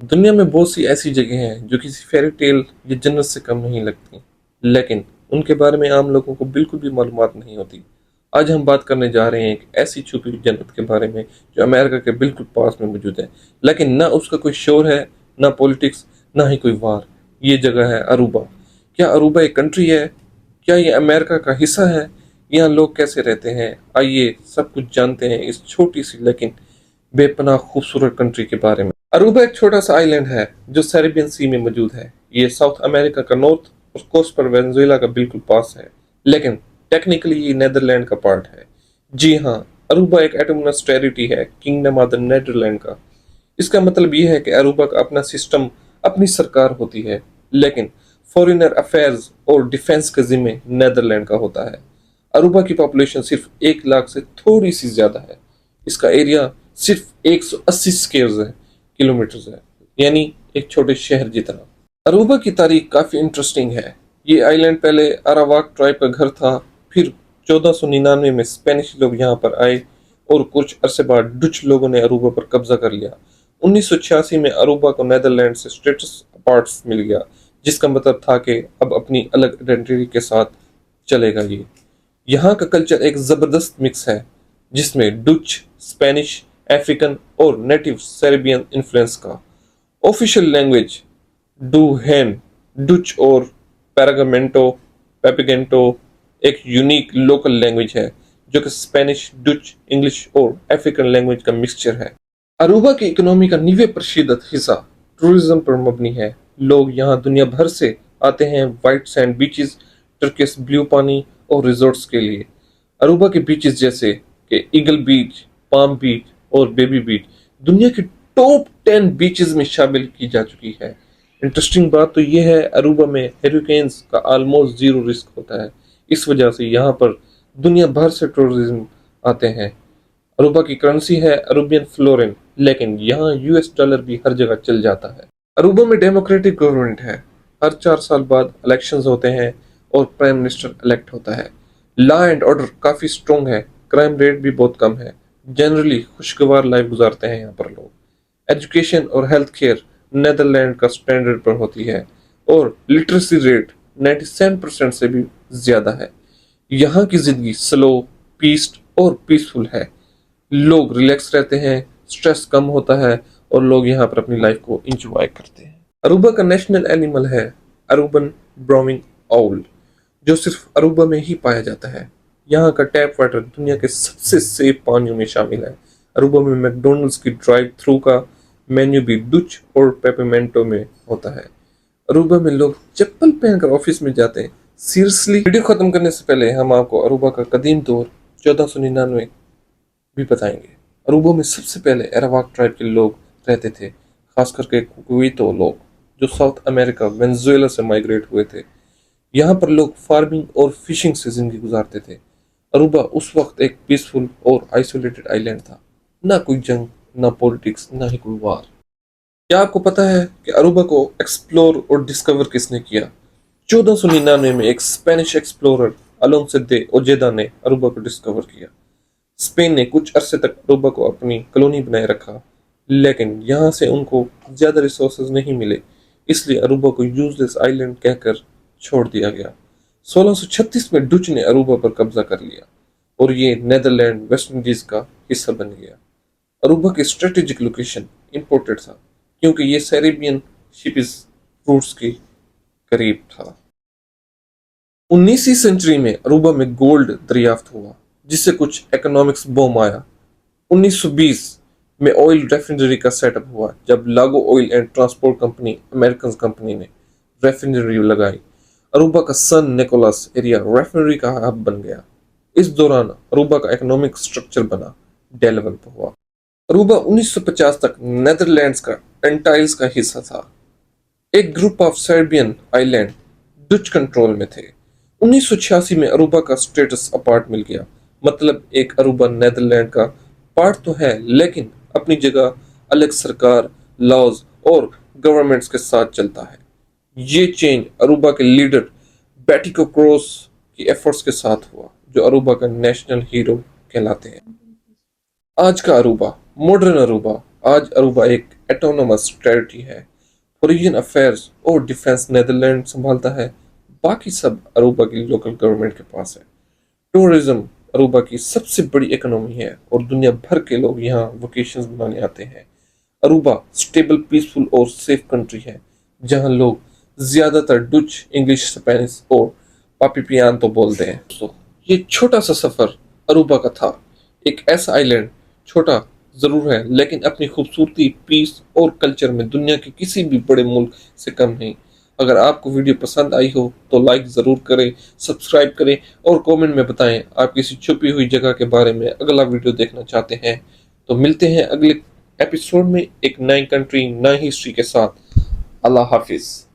دنیا میں بہت سی ایسی جگہیں ہیں جو کسی فیری ٹیل یا جنت سے کم نہیں لگتی، لیکن ان کے بارے میں عام لوگوں کو بالکل بھی معلومات نہیں ہوتی۔ آج ہم بات کرنے جا رہے ہیں ایک ایسی چھپی ہوئی جنت کے بارے میں جو امریکہ کے بالکل پاس میں موجود ہے، لیکن نہ اس کا کوئی شور ہے، نہ پولیٹکس، نہ ہی کوئی وار۔ یہ جگہ ہے اروبا۔ کیا اروبا ایک کنٹری ہے؟ کیا یہ امریکہ کا حصہ ہے؟ یہاں لوگ کیسے رہتے ہیں؟ آئیے سب کچھ جانتے ہیں اس چھوٹی سی لیکن بے پناہ خوبصورت کنٹری کے بارے میں۔ اروبا ایک چھوٹا سا آئی لینڈ ہے جو سیریبین سی میں موجود ہے۔ یہ ساؤتھ امریکہ کا نارتھ اور کوسٹ پر وینزویلا کا بالکل پاس ہے، لیکن ٹیکنیکلی یہ نیدرلینڈ کا پارٹ ہے۔ جی ہاں، اروبا ایک ایٹونمس ٹیریٹری ہے، کنگڈم آف دا نیدرلینڈ کا۔ اس کا مطلب یہ ہے کہ اروبا کا اپنا سسٹم، اپنی سرکار ہوتی ہے، لیکن فورینر افیئرز اور ڈیفنس کا ذمہ نیدرلینڈ کا ہوتا ہے۔ اروبا کی پاپولیشن صرف 1 لاکھ سے تھوڑی سی زیادہ ہے۔ اس کا ایریا صرف 180 سکوئر کلومیٹرز ہے، یعنی ایک چھوٹے شہر جتنا۔ اروبا کی تاریخ کافی انٹرسٹنگ ہے۔ یہ آئی لینڈ پہلے اراواک ٹرائب کا گھر تھا، پھر 1499 میں اسپینش لوگ یہاں پر آئے اور کچھ عرصے بعد ڈچ لوگوں نے اروبا پر قبضہ کر لیا۔ 1986 میں اروبا کو نیدرلینڈ سے اسٹیٹس اپارٹس مل گیا، جس کا مطلب تھا کہ اب اپنی الگ آئیڈینٹی کے ساتھ چلے گا۔ یہاں کا کلچر ایک زبردست مکس ہے، جس میں ڈچ، اسپینش، افریقن اور نیٹو سیریبین انفلوئنس کا۔ آفیشیل لینگویج ڈو ہین ڈچ اور پیپیگنٹو ایک یونیک لوکل لینگویج ہے جو کہ اسپینش، ڈچ، انگلش اور افریقن لینگویج کا مکسچر ہے۔ اروبا کی اکنامی کا 90% حصہ ٹورزم پر مبنی ہے۔ لوگ یہاں دنیا بھر سے آتے ہیں وائٹ سینڈ بیچز، ٹرکس بلیو پانی اور ریزورٹس کے لیے۔ اروبا کے بیچز جیسے کہ ایگل بیچ، پام بیچ اور بیبی بیچ دنیا کی ٹاپ 10 بیچز میں شامل کی جا چکی ہے۔ انٹرسٹنگ بات تو یہ ہے، اروبا میں ہیریکینز کا آلموسٹ زیرو رسک ہوتا ہے، اس وجہ سے یہاں پر دنیا بھر سے ٹورزم آتے ہیں۔ اروبا کی کرنسی ہے اروبین فلورن، لیکن یہاں US ڈالر بھی ہر جگہ چل جاتا ہے۔ اروبا میں ڈیموکریٹک گورنمنٹ ہے، ہر 4 سال بعد الیکشنز ہوتے ہیں اور پرائم منسٹر الیکٹ ہوتا ہے۔ Law and order coffee strong ہے، کرائم ریٹ بھی بہت کم ہے، جنرلی خوشگوار لائف گزارتے ہیں یہاں پر لوگ۔ ایجوکیشن اور ہیلتھ کیئر نیدرلینڈ کا سٹینڈرڈ پر ہوتی ہے، اور لٹریسی ریٹ 97% سے بھی زیادہ ہے۔ یہاں کی زندگی سلو، پیسڈ اور پیسفل ہے۔ لوگ ریلیکس رہتے ہیں، سٹریس کم ہوتا ہے اور لوگ یہاں پر اپنی لائف کو انجوائے کرتے ہیں۔ اروبا کا نیشنل اینیمل ہے اروبن براؤننگ آؤل، جو صرف اروبا میں ہی پایا جاتا ہے۔ یہاں کا ٹیپ واٹر دنیا کے سب سے سیف پانیوں میں شامل ہے۔ اروبا میں میکڈونلڈز کی ڈرائیو تھرو کا مینیو بھی ڈچ اور پیپیمنٹو میں ہوتا ہے۔ اروبا میں لوگ چپل پہن کر آفس میں جاتے ہیں۔ سیریسلی، ویڈیو ختم کرنے سے پہلے ہم آپ کو اروبا کا قدیم دور 1499 بھی بتائیں گے۔ اروبا میں سب سے پہلے اراواک ٹرائب کے لوگ رہتے تھے، خاص کر کے کویتو لوگ، جو ساؤتھ امریکہ وینزویلا سے مائیگریٹ ہوئے تھے۔ یہاں پر لوگ فارمنگ اور فشنگ سے زندگی گزارتے تھے۔ اروبا اس وقت ایک پیسفل اور آئسولیٹڈ آئی لینڈ تھا، نہ کوئی جنگ، نہ پولیٹکس، نہ ہی کوئی وار۔ کیا آپ کو پتا ہے کہ اروبا کو ایکسپلور اور ڈسکور کس نے کیا؟ 1499 میں ایک اسپینش ایکسپلورر الونسو دے اوجیدا نے اروبا کو ڈسکور کیا۔ اسپین نے کچھ عرصے تک اروبا کو اپنی کالونی بنائے رکھا، لیکن یہاں سے ان کو زیادہ ریسورسز نہیں ملے، اس لیے اروبا کو یوز لیس آئی لینڈ کہہ کر چھوڑ دیا گیا۔ 1636 میں ڈچ نے اروبا پر قبضہ کر لیا اور یہ نیدرلینڈ ویسٹ انڈیز کا حصہ بن گیا۔ اروبا کی اسٹریٹجک لوکیشن امپورٹڈ تھا کیونکہ یہ سیریبین شپز روٹس کے قریب تھا۔ 19ویں سنچری میں اروبا میں گولڈ دریافت ہوا، جس سے کچھ اکنامکس بوم آیا۔ 1920 میں آئل ریفائنری کا سیٹ اپ ہوا جب لاگو oil and transport company American company نے ریفائنری لگائی۔ اروبا کا سن نیکولاس ایریا ریفائنری کا ہب بن گیا۔ اس دوران اروبا کا اکنامک سٹرکچر بنا ڈیولپ ہوا۔ اروبا 1950 تک نیدرلینڈز کا اینٹائلز کا حصہ تھا۔ ایک group of Caribbean island Dutch control میں تھے۔ 1986 میں اروبا کا سٹیٹس اپارٹ مل گیا، مطلب ایک اروبا نیدرلینڈ کا پارٹ تو ہے، لیکن اپنی جگہ الگ سرکار، لاز اور گورنمنٹس کے ساتھ چلتا ہے۔ یہ چینج اروبا کے لیڈر بیٹیکو کروس کی ایفرٹس کے ساتھ ہوا، جو اروبا کا نیشنل ہیرو کہلاتے ہیں۔ آج کا اروبا، ماڈرن اروبا آج عروبہ ایک ایٹونومس ٹیریٹری ہے۔ فورین افیئرز اور ڈیفنس نیدرلینڈ سنبھالتا ہے، باقی سب عروبہ کی لوکل گورنمنٹ کے پاس ہے۔ ٹورزم عروبہ کی سب سے بڑی اکنومی ہے اور دنیا بھر کے لوگ یہاں ویکیشنز منانے آتے ہیں۔ عروبہ اسٹیبل، پیسفل اور سیف کنٹری ہے جہاں لوگ زیادہ تر ڈچ، انگلش، اسپینش اور پاپیپیانتو بولتے ہیں۔ تو یہ چھوٹا سا سفر عروبہ کا تھا، ایک ایسا آئی لینڈ، چھوٹا ضرور ہے لیکن اپنی خوبصورتی، پیس اور کلچر میں دنیا کے کسی بھی بڑے ملک سے کم نہیں۔ اگر آپ کو ویڈیو پسند آئی ہو تو لائک ضرور کریں، سبسکرائب کریں اور کومنٹ میں بتائیں آپ کسی چھپی ہوئی جگہ کے بارے میں اگلا ویڈیو دیکھنا چاہتے ہیں۔ تو ملتے ہیں اگلے ایپیسوڈ میں ایک نئی کنٹری، نئی ہسٹری کے ساتھ۔ اللہ حافظ۔